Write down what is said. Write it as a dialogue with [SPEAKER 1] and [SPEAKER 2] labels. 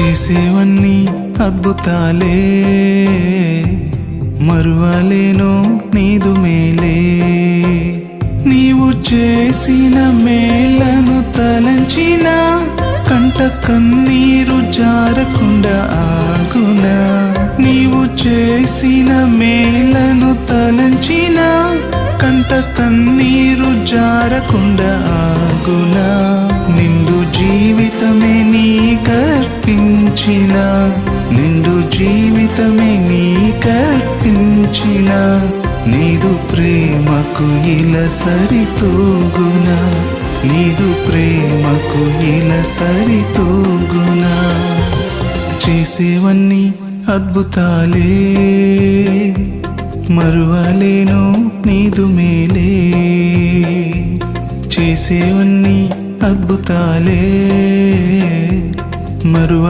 [SPEAKER 1] చేసేవన్నీ అద్భుతాలే, మరువలేను నీదు మేలే. నీవు చేసిన మేలను తలంచిన కంట కన్నీరు జారకుండా ఆగునా. నీవు చేసిన మేలను తలంచిన కంట కన్నీరు జారకుండా ఆగునా. నిండు జీవితమే నీకర్పించిన, నిండు జీవితమే నీకర్పించిన నీదు ప్రేమకు ఇలా సరితూగునా, నీదు ప్రేమకు ఇలా సరితూగునా. చేసేవన్నీ అద్భుతాలే, మరువలేను నీదు మేలే. చేసేవన్నీ అద్భుతాలే, మరువ